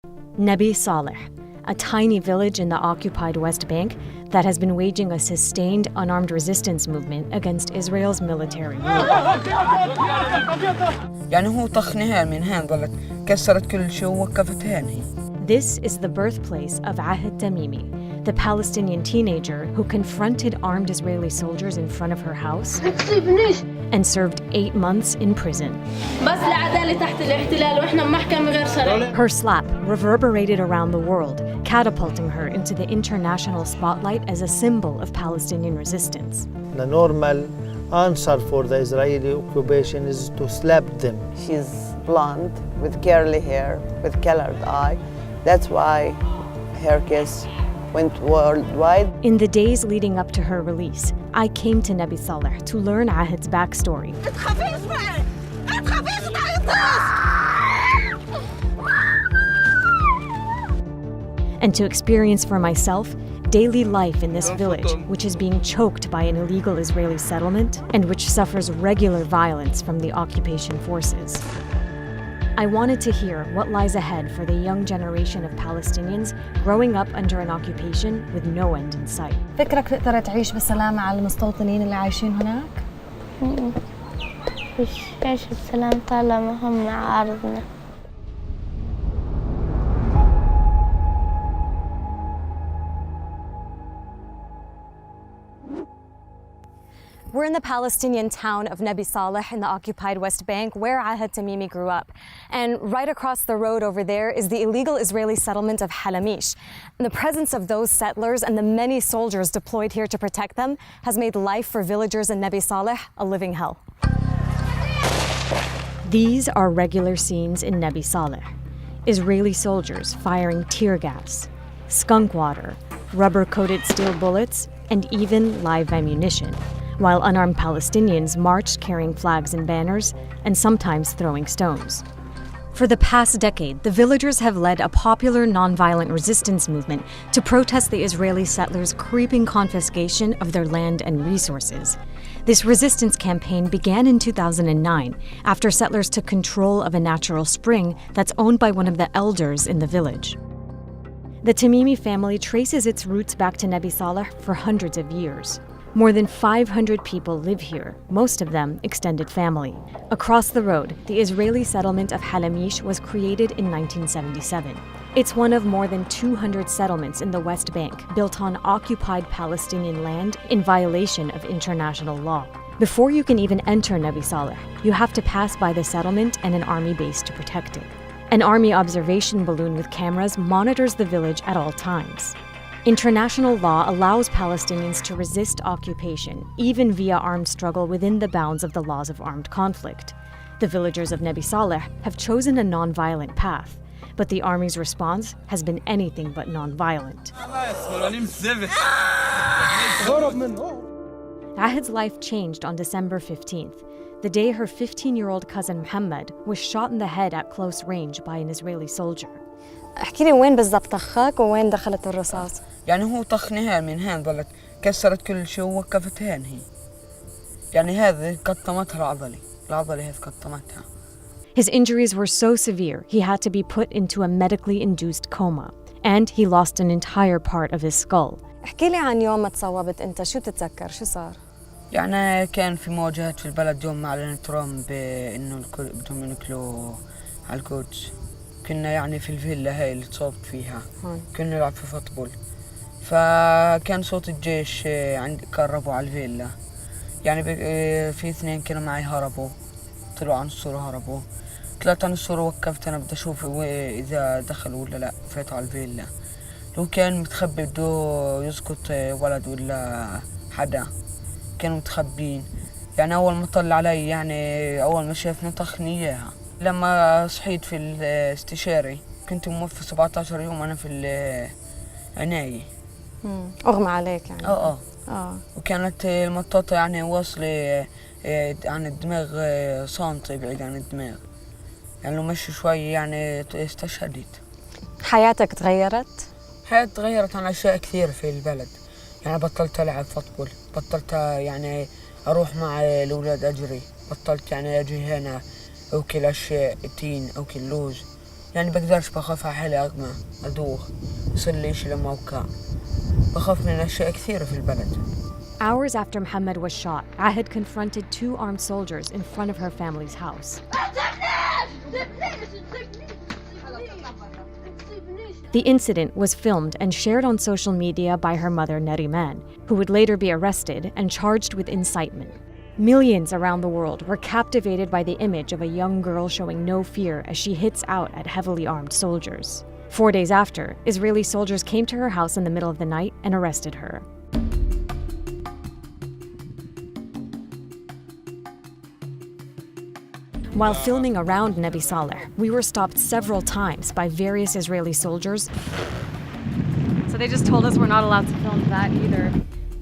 Nabi Saleh, a tiny village in the occupied West Bank that has been waging a sustained unarmed resistance movement against Israel's military rule. يعني هو طخني هان من هان ظلت كسرت كل شيء ووقفت هان هي. This is the birthplace of Ahed Tamimi, the Palestinian teenager who confronted armed Israeli soldiers in front of her house and served 8 months in prison. Her slap reverberated around the world, catapulting her into the international spotlight as a symbol of Palestinian resistance. The normal answer for the Israeli occupation is to slap them. She's blonde, with curly hair, with colored eye. That's why her case went worldwide. In the days leading up to her release, I came to Nabi Saleh to learn Ahed's backstory. And to experience for myself daily life in this village, which is being choked by an illegal Israeli settlement and which suffers regular violence from the occupation forces. I wanted to hear what lies ahead for the young generation of Palestinians growing up under an occupation with no end in sight. فكرك تقدر تعيش بسلام مع المستوطنين اللي عايشين هناك؟ مش عيش بسلام طالما هم مع أرضنا. We're in the Palestinian town of Nabi Saleh in the occupied West Bank, where Ahed Tamimi grew up. And right across the road over there is the illegal Israeli settlement of Halamish. And the presence of those settlers and the many soldiers deployed here to protect them has made life for villagers in Nabi Saleh a living hell. These are regular scenes in Nabi Saleh. Israeli soldiers firing tear gas, skunk water, rubber-coated steel bullets, and even live ammunition, while unarmed Palestinians marched carrying flags and banners and sometimes throwing stones. For the past decade, the villagers have led a popular nonviolent resistance movement to protest the Israeli settlers' creeping confiscation of their land and resources. This resistance campaign began in 2009 after settlers took control of a natural spring that's owned by one of the elders in the village. The Tamimi family traces its roots back to Nabi Saleh for hundreds of years. More than 500 people live here, most of them extended family. Across the road, the Israeli settlement of Halamish was created in 1977. It's one of more than 200 settlements in the West Bank built on occupied Palestinian land in violation of international law. Before you can even enter Nabi Saleh, you have to pass by the settlement and an army base to protect it. An army observation balloon with cameras monitors the village at all times. International law allows Palestinians to resist occupation, even via armed struggle within the bounds of the laws of armed conflict. The villagers of Nabi Saleh have chosen a non-violent path, but the army's response has been anything but non-violent. Ahed's life changed on December 15th, the day her 15-year-old cousin Muhammad was shot in the head at close range by an Israeli soldier. احكي لي وين بالضبط طخك ووين دخلت الرصاص؟ يعني هو طخني هان من هان ظلت كسرت كل شيء ووقفت هان هي. يعني هذه قطمتها العضلة هذه قطمتها. His injuries were so severe, he had to be put into a medically induced coma, and he lost an entire part of his skull. احكي لي عن يوم ما تصوبت انت، شو تتذكر؟ شو صار؟ يعني كان في مواجهات في البلد يوم أعلن ترامب إنه الكل بدهم ينقلوا على القدس. كنا يعني في الفيلا هاي اللي تصابت فيها، كنا نلعب في فوتبول، فكان صوت الجيش عند قربوا على الفيلا. يعني في 2 كانوا معي هربوا، طلعوا عن الصورة هربوا. طلعت عن الصورة وقفت أنا بدي أشوف إذا دخلوا ولا لأ، فاتوا على الفيلا. لو كان متخبي بده يسقط ولد ولا حدا، كانوا متخبين. يعني أول ما طلع علي، يعني أول ما شافني طخني إياها. لما صحيت في الاستشاري كنت موفى 17 يوم أنا في العناية. أغمى عليك يعني؟ وكانت المطاطة يعني واصلة عن الدماغ سنتي بعيد عن الدماغ، يعني لو مشي شوي يعني استشهدت. حياتك تغيرت؟ حياتي تغيرت عن أشياء كثير في البلد. يعني بطلت ألعب فوتبول، بطلت يعني أروح مع الأولاد أجري، بطلت يعني أجي هنا أوكل أشياء تين أوكل لوز، يعني بقدرش بخاف على حالي أغمى أدوخ يصير لي شي لما أوقع بخاف من أشياء كثيرة في البلد. Hours after Mohammed was shot, Ahed confronted two armed soldiers in front of her family's house. The incident was filmed and shared on social media by her mother Neriman, who would later be arrested and charged with incitement. Millions around the world were captivated by the image of a young girl showing no fear as she hits out at heavily armed soldiers. 4 days after, Israeli soldiers came to her house in the middle of the night and arrested her. While filming around Nabi Saleh, we were stopped several times by various Israeli soldiers. So they just told us we're not allowed to film that either.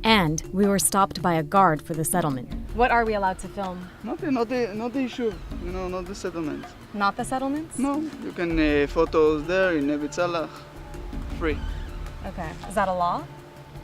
And we were stopped by a guard for the settlement. What are we allowed to film? Not the issue, not the settlement. Not the settlements? No, you can photos there in Nabi Saleh, free. Okay. Is that a law?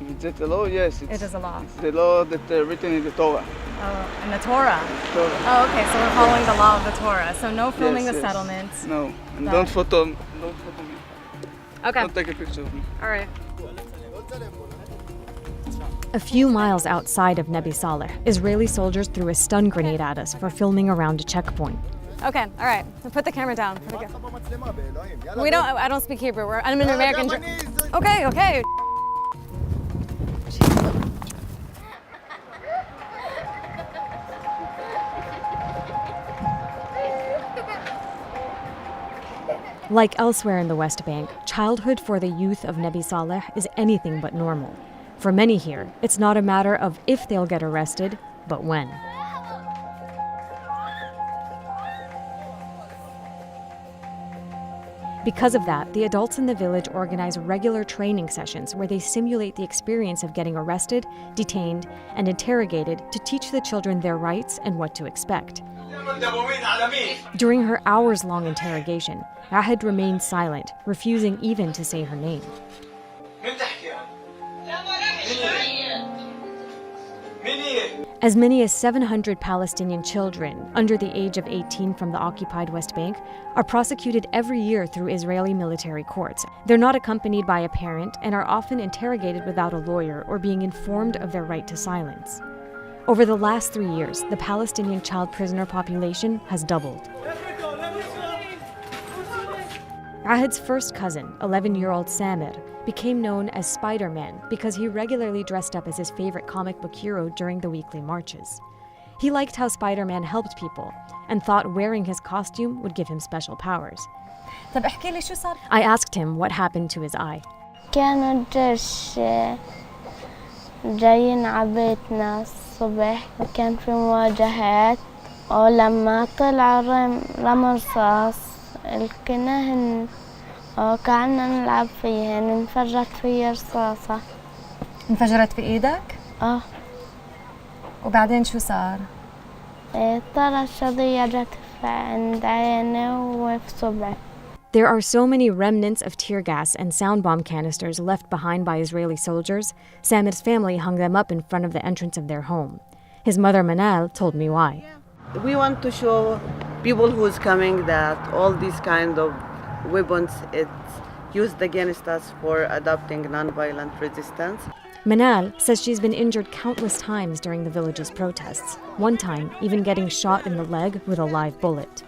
If it's a law, yes. It is a law. It's the law that written in the Torah. Oh, in the Torah? Torah. Oh, okay, so we're following the law of the Torah. So no filming Yes, the yes. settlements. No, and That. don't photo me. Okay. Don't take a picture of me. All right. A few miles outside of Nabi Saleh, Israeli soldiers threw a stun grenade at us for filming around a checkpoint. Okay, all right. Put the camera down. I don't speak Hebrew. I'm an American. Okay. Like elsewhere in the West Bank, childhood for the youth of Nabi Saleh is anything but normal. For many here, it's not a matter of if they'll get arrested, but when. Because of that, the adults in the village organize regular training sessions where they simulate the experience of getting arrested, detained, and interrogated to teach the children their rights and what to expect. During her hours-long interrogation, Ahed remained silent, refusing even to say her name. As many as 700 Palestinian children under the age of 18 from the occupied West Bank are prosecuted every year through Israeli military courts. They're not accompanied by a parent and are often interrogated without a lawyer or being informed of their right to silence. Over the last 3 years, the Palestinian child prisoner population has doubled. Ahed's first cousin, 11-year-old Samir, became known as Spider-Man because he regularly dressed up as his favorite comic book hero during the weekly marches. He liked how Spider-Man helped people and thought wearing his costume would give him special powers. I asked him what happened to his eye. كانوا الجيش جايين عبيتنا الصبح وكان في مواجهات ولما طلع رمى رصاص الكناهن وقعدنا نلعب فيهن انفجرت في رصاصة. انفجرت في ايدك؟ وبعدين شو صار؟ طلع الشظية جت عند عيني وفي صبعي. There are so many remnants of tear gas and sound bomb canisters left behind by Israeli soldiers. Samir's family hung them up in front of the entrance of their home. His mother Manal told me why. We want to show people who's coming that all these kind of weapons it's used against us for adopting nonviolent resistance. Manal says she's been injured countless times during the village's protests, one time even getting shot in the leg with a live bullet.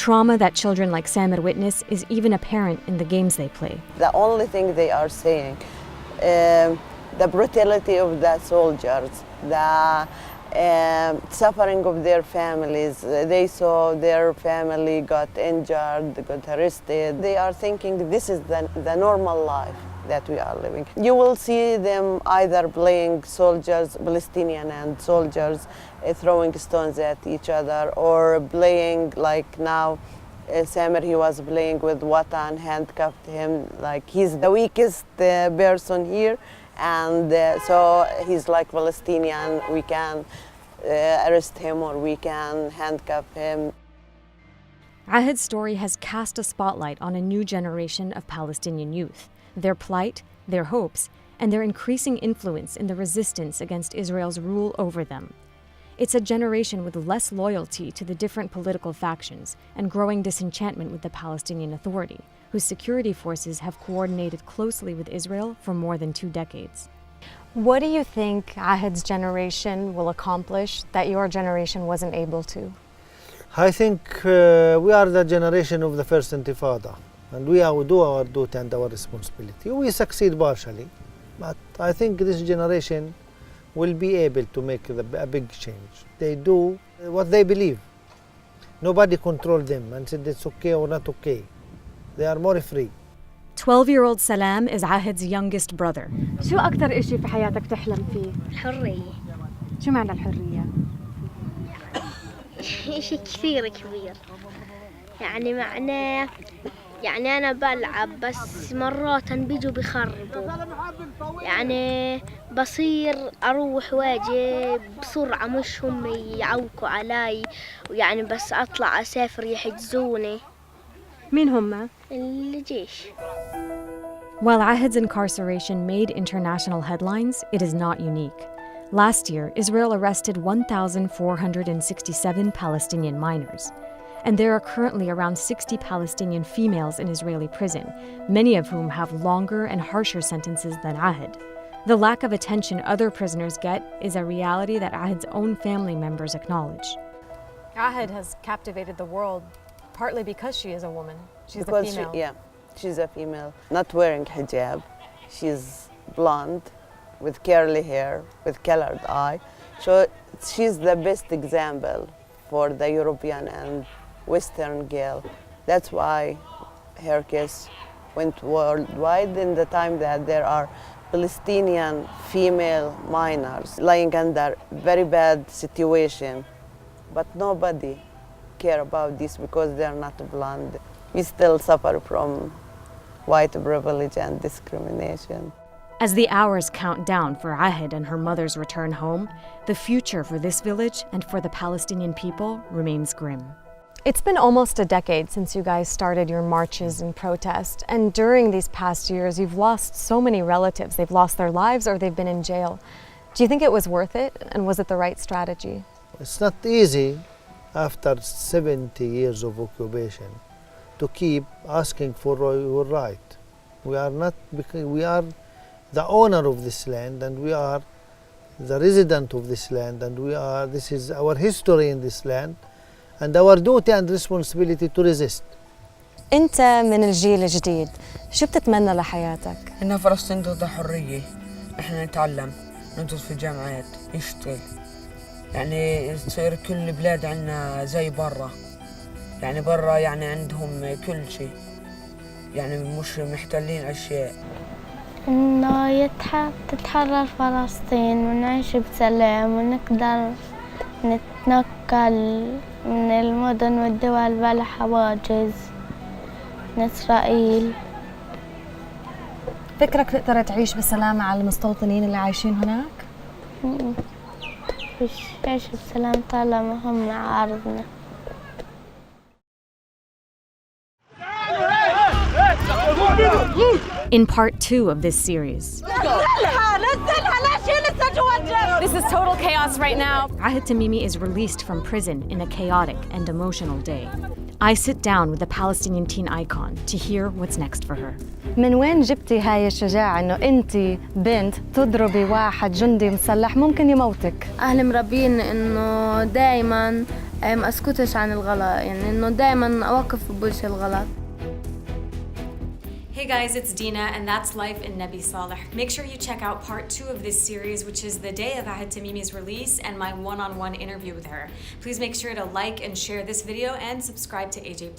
Trauma that children like Samer witness is even apparent in the games they play. The only thing they are saying, the brutality of the soldiers, the suffering of their families. They saw their family got injured, got arrested. They are thinking this is the normal life that we are living. You will see them either playing soldiers, Palestinian and soldiers, throwing stones at each other, or playing like now, Samer, he was playing with Watan, handcuffed him, like he's the weakest person here, and so he's like Palestinian, we can arrest him or we can handcuff him. Ahed's story has cast a spotlight on a new generation of Palestinian youth, their plight, their hopes, and their increasing influence in the resistance against Israel's rule over them. It's a generation with less loyalty to the different political factions and growing disenchantment with the Palestinian Authority, whose security forces have coordinated closely with Israel for more than 2 decades. What do you think Ahed's generation will accomplish that your generation wasn't able to? I think we are the generation of the first Intifada, and we do our duty and our responsibility. We succeed partially, but I think this generation will be able to make a big change. They do what they believe. Nobody controls them and said it's okay or not okay. They are more free. 12-year-old Salam is Ahed's youngest brother. شو أكتر إشي في حياتك تحلم فيه؟ الحرية شو معنى الحرية؟ إشي كثير كبير، يعني معناه يعني أنا بلعب بس مرات بيجوا بخربوا، يعني بصير أروح واجي بسرعة مش هم يعوقوا علي، ويعني بس أطلع أسافر يحجزوني. مين هم؟ الجيش. While Ahed's incarceration made international headlines, it is not unique. Last year, Israel arrested 1,467 Palestinian minors. And there are currently around 60 Palestinian females in Israeli prison, many of whom have longer and harsher sentences than Ahed. The lack of attention other prisoners get is a reality that Ahed's own family members acknowledge. Ahed has captivated the world partly because she is a woman. She's a female. She's a female, not wearing hijab. She's blonde, with curly hair, with colored eye. So she's the best example for the European and Western girl. That's why her case went worldwide in the time that there are Palestinian female minors lying under very bad situation. But nobody care about this because they're not blonde. We still suffer from white privilege and discrimination. As the hours count down for Ahed and her mother's return home, the future for this village and for the Palestinian people remains grim. It's been almost a decade since you guys started your marches and protests, and during these past years, you've lost so many relatives. They've lost their lives or they've been in jail. Do you think it was worth it, and was it the right strategy? It's not easy after 70 years of occupation to keep asking for your right. We are the owner of this land, and we are the resident of this land, and this is our history in this land, and our duty and responsibility to resist. أنت من الجيل الجديد، شو بتتمنى لحياتك؟ إن فلسطين تهدى حرية، إحنا نتعلم، ندرس في الجامعات، نشتغل، يعني تصير كل البلاد عنا زي برا، يعني برا يعني عندهم كل شيء، يعني مش محتلين أشياء. إنه تتحرر فلسطين ونعيش بسلام ونقدر نتنقل من المدن والدول بلا حواجز من إسرائيل. فكرك تقدر تعيش بسلام على المستوطنين اللي عايشين هناك؟ مش عيش بسلام طالما هم عارضنا. In part 2 of this series, This is total chaos right now. Ahed Tamimi is released from prison in a chaotic and emotional day. I sit down with the Palestinian teen icon to hear what's next for her. من وين جبتي هاي الشجاعة إنه أنت بنت تضربي واحد جندي مسلح ممكن يموتك؟ أهلي مربين إنه دايماً ما أسكتش عن الغلط يعني إنه دائما أوقف بوجه الغلط. Hey guys, it's Dena, and that's life in Nabi Saleh. Make sure you check out part 2 of this series, which is the day of Ahed Tamimi's release and my one-on-one interview with her. Please make sure to like and share this video and subscribe to AJ+.